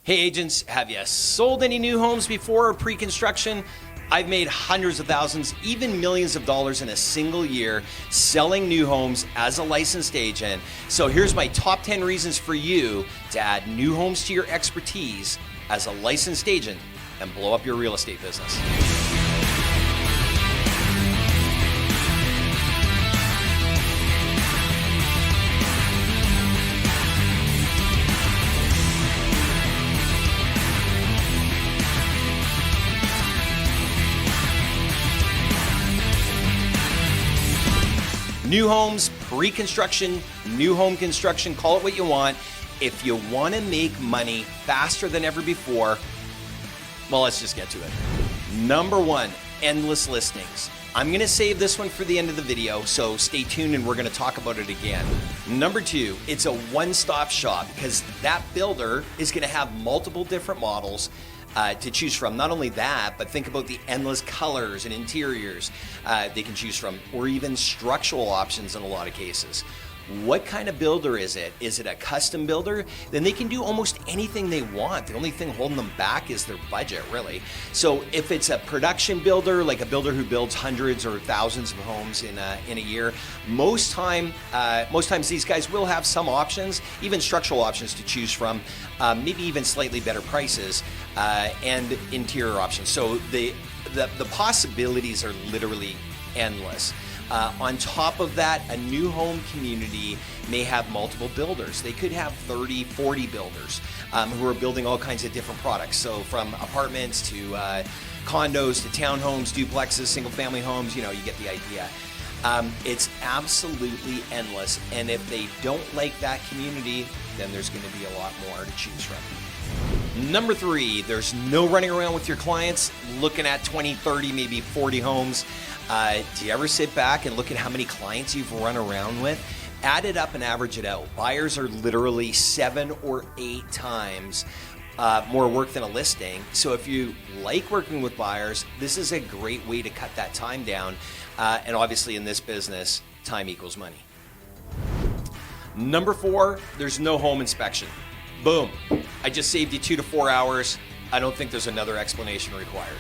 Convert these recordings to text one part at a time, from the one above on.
Hey agents, have you sold any new homes before pre-construction? I've made hundreds of thousands, even millions of dollars in a single year selling new homes as a licensed agent. So here's my top 10 reasons for you to add new homes to your expertise as a licensed agent and blow up your real estate business. New homes, pre-construction, new home construction, call it what you want. If you want to make money faster than ever before, well, let's just get to it. Number one, endless listings. I'm going to save this one for the end of the video, so stay tuned and we're going to talk about it again. Number two, it's a one-stop shop because that builder is going to have multiple different models to choose from. Not only that, but think about the endless colors and interiors they can choose from, or even structural options in a lot of cases. What kind of builder is it? Is it a custom builder? Then they can do almost anything they want. The only thing holding them back is their budget, really. So if it's a production builder, like a builder who builds hundreds or thousands of homes in a year, most times these guys will have some options, even structural options to choose from, maybe even slightly better prices, and interior options. So the possibilities are literally endless. On top of that, a new home community may have multiple builders. They could have 30, 40 builders who are building all kinds of different products. So from apartments to condos to townhomes, duplexes, single family homes, you get the idea. It's absolutely endless. And if they don't like that community, then there's going to be a lot more to choose from. Number three, there's no running around with your clients looking at 20, 30, maybe 40 homes. Do you ever sit back and look at how many clients you've run around with? Add it up and average it out. Buyers are literally 7 or 8 times more work than a listing. So if you like working with buyers, this is a great way to cut that time down. And obviously in this business, time equals money. Number 4, there's no home inspection. Boom. I just saved you 2 to 4 hours. I don't think there's another explanation required.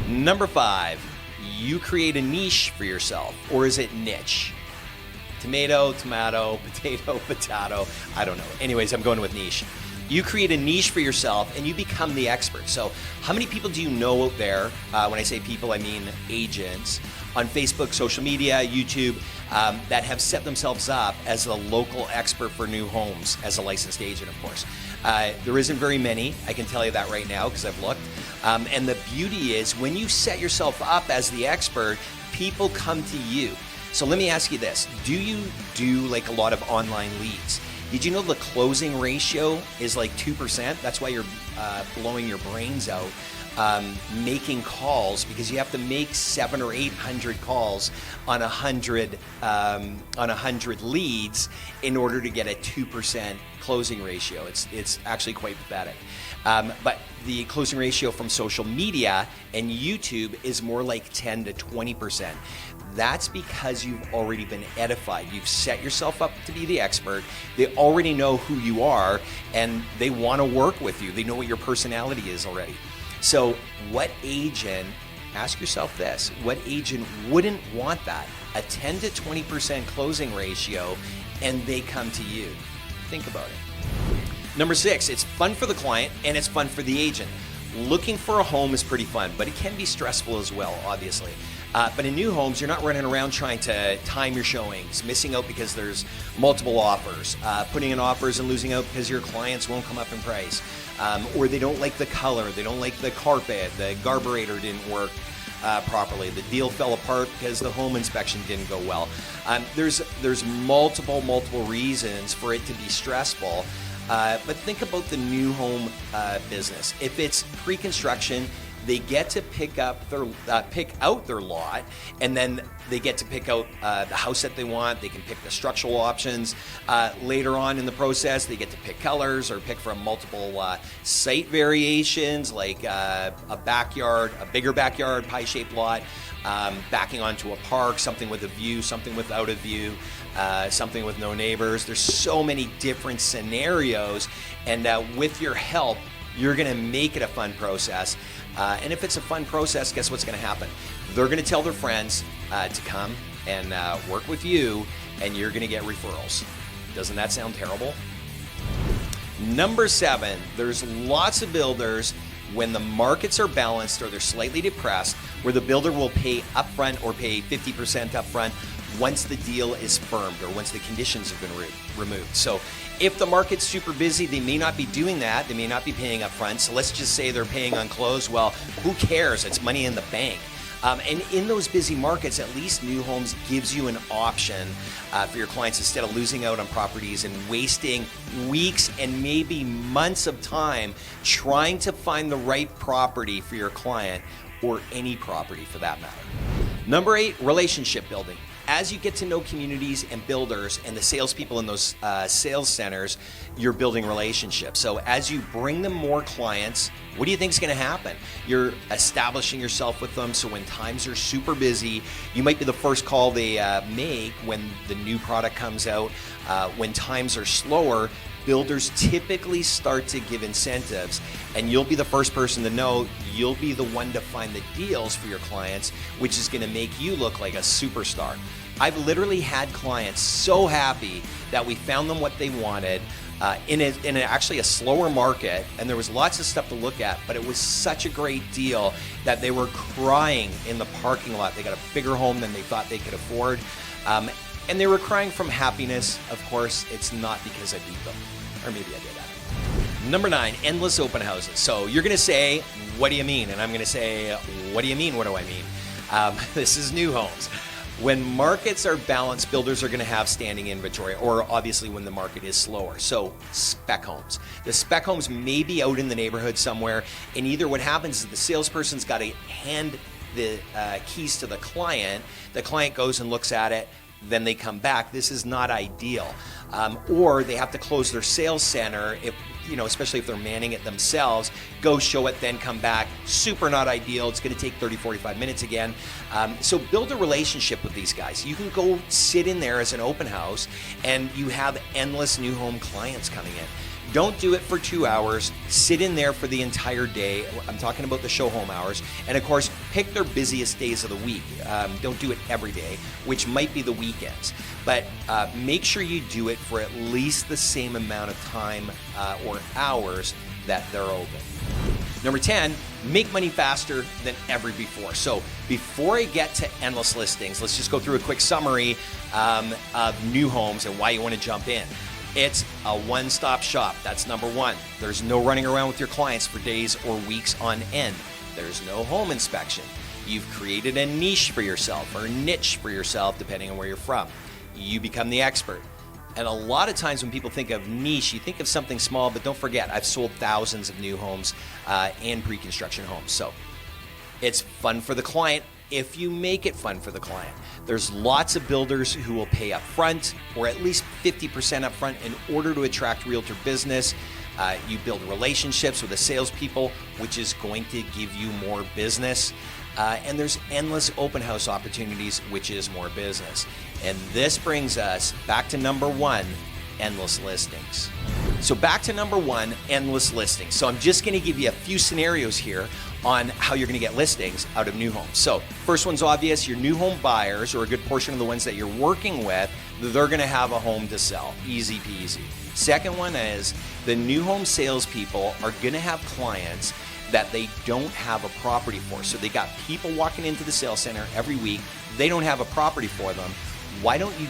Number 5, you create a niche for yourself, or is it niche? Tomato, tomato, potato, potato, I don't know. Anyways, I'm going with niche. You create a niche for yourself and you become the expert. So how many people do you know out there, when I say people, I mean agents, on Facebook, social media, YouTube, that have set themselves up as a local expert for new homes as a licensed agent, of course. There isn't very many, I can tell you that right now because I've looked. And the beauty is when you set yourself up as the expert, people come to you. So let me ask you this, do you do like a lot of online leads? Did you know the closing ratio is like 2%? That's why you're blowing your brains out making calls, because you have to make 700 or 800 calls on 100 leads in order to get a 2% closing ratio. It's actually quite pathetic. But the closing ratio from social media and YouTube is more like 10 to 20%. That's because you've already been edified. You've set yourself up to be the expert. They already know who you are and they want to work with you. They know what your personality is already. So what agent, ask yourself this, what agent wouldn't want that? A 10 to 20% closing ratio and they come to you. Think about it. Number 6, it's fun for the client and it's fun for the agent. Looking for a home is pretty fun, but it can be stressful as well, obviously. But in new homes, you're not running around trying to time your showings, missing out because there's multiple offers, putting in offers and losing out because your clients won't come up in price, or they don't like the color, they don't like the carpet, the garburator didn't work properly, the deal fell apart because the home inspection didn't go well. There's multiple reasons for it to be stressful. But think about the new home business. If it's pre-construction, they get to pick out their lot, and then they get to pick out the house that they want. They can pick the structural options. Later on in the process, they get to pick colors or pick from multiple site variations, like a backyard, a bigger backyard, pie-shaped lot, backing onto a park, something with a view, something without a view, something with no neighbors. There's so many different scenarios, and with your help, you're going to make it a fun process. And if it's a fun process, guess what's going to happen? They're going to tell their friends to come and work with you, and you're going to get referrals. Doesn't that sound terrible? Number 7, there's lots of builders when the markets are balanced or they're slightly depressed, where the builder will pay upfront or pay 50% upfront once the deal is firmed or once the conditions have been removed. So if the market's super busy, they may not be doing that. They may not be paying upfront. So let's just say they're paying on close. Well, who cares? It's money in the bank. And in those busy markets, at least New Homes gives you an option for your clients instead of losing out on properties and wasting weeks and maybe months of time trying to find the right property for your client, or any property for that matter. Number 8, relationship building. As you get to know communities and builders and the salespeople in those sales centers, you're building relationships. So as you bring them more clients, what do you think is going to happen? You're establishing yourself with them, so when times are super busy, you might be the first call they make when the new product comes out. When times are slower, builders typically start to give incentives, and you'll be the first person to know. You'll be the one to find the deals for your clients, which is going to make you look like a superstar. I've literally had clients so happy that we found them what they wanted in actually a slower market, and there was lots of stuff to look at, but it was such a great deal that they were crying in the parking lot. They got a bigger home than they thought they could afford. And they were crying from happiness. Of course, it's not because I beat them. Or maybe I did that. Number 9, endless open houses. So you're going to say, what do you mean? And I'm going to say, what do you mean? What do I mean? This is New Homes. When markets are balanced, builders are going to have standing inventory, or obviously when the market is slower. So spec homes. The spec homes may be out in the neighborhood somewhere, and either what happens is the salesperson's got to hand the keys to the client goes and looks at it, then they come back. This is not ideal. Or they have to close their sales center, especially if they're manning it themselves, go show it, then come back. Super not ideal. It's going to take 30, 45 minutes again. So build a relationship with these guys. You can go sit in there as an open house, and you have endless New Home clients coming in. Don't do it for 2 hours. Sit in there for the entire day. I'm talking about the show home hours. And of course, pick their busiest days of the week. Don't do it every day, which might be the weekends. But make sure you do it for at least the same amount of time or hours that they're open. Number 10, make money faster than ever before. So before I get to endless listings, let's just go through a quick summary of New Homes and why you want to jump in. It's a one-stop shop. That's number 1. There's no running around with your clients for days or weeks on end. There's no home inspection. You've created a niche for yourself, or a niche for yourself, depending on where you're from. You become the expert. And a lot of times when people think of niche, you think of something small, but don't forget, I've sold thousands of new homes and pre-construction homes. So it's fun for the client if you make it fun for the client. There's lots of builders who will pay up front, or at least 50% up front, in order to attract realtor business. You build relationships with the salespeople, which is going to give you more business. And there's endless open house opportunities, which is more business. And this brings us back to number 1, endless listings. So back to number 1, endless listings. So I'm just going to give you a few scenarios here on how you're going to get listings out of New Homes. So first one's obvious. Your new home buyers, or a good portion of the ones that you're working with, they're going to have a home to sell. Easy peasy. Second one is the New Home salespeople are going to have clients that they don't have a property for. So they got people walking into the sales center every week. They don't have a property for them. Why don't you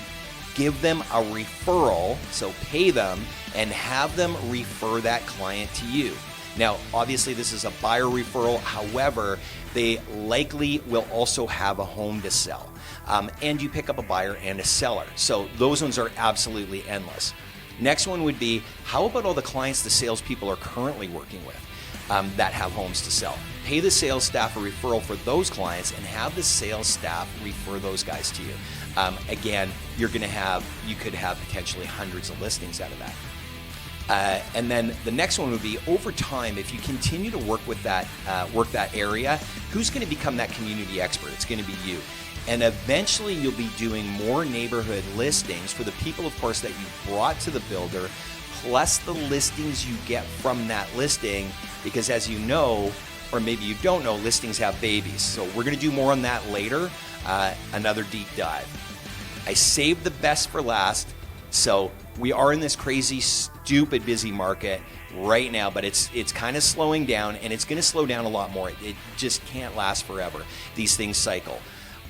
give them a referral, so pay them, and have them refer that client to you? Now, obviously, this is a buyer referral. However, they likely will also have a home to sell. And you pick up a buyer and a seller. So those ones are absolutely endless. Next one would be, how about all the clients the salespeople are currently working with? that have homes to sell. Pay the sales staff a referral for those clients and have the sales staff refer those guys to you. Again, you could have potentially hundreds of listings out of that. And then the next one would be, over time, if you continue to work with that area, who's going to become that community expert? It's going to be you. And eventually you'll be doing more neighborhood listings for the people, of course, that you brought to the builder, plus the listings you get from that listing, because as you know, or maybe you don't know, listings have babies. So we're going to do more on that later, another deep dive. I saved the best for last. So we are in this crazy, stupid busy market right now, but it's kind of slowing down, and it's going to slow down a lot more. It just can't last forever. These things cycle.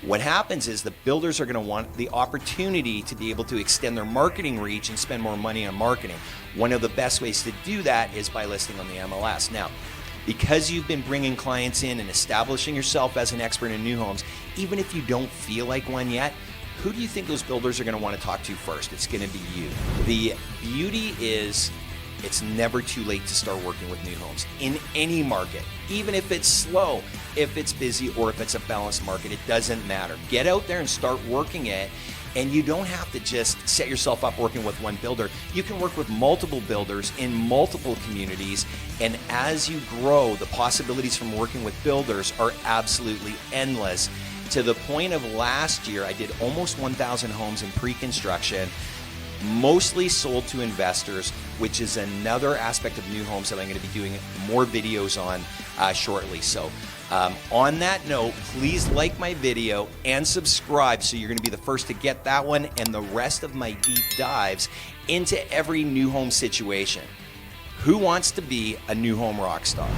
What happens is the builders are going to want the opportunity to be able to extend their marketing reach and spend more money on marketing. One of the best ways to do that is by listing on the MLS. Now, because you've been bringing clients in and establishing yourself as an expert in new homes, even if you don't feel like one yet, who do you think those builders are going to want to talk to first? It's going to be you. The beauty is, it's never too late to start working with new homes in any market. Even if it's slow, if it's busy, or if it's a balanced market, it doesn't matter. Get out there and start working it. And you don't have to just set yourself up working with one builder. You can work with multiple builders in multiple communities. And as you grow, the possibilities from working with builders are absolutely endless. To the point of last year, I did almost 1,000 homes in pre-construction, mostly sold to investors, which is another aspect of new homes that I'm going to be doing more videos on shortly. So on that note, please like my video and subscribe so you're going to be the first to get that one and the rest of my deep dives into every new home situation. Who wants to be a new home rock star?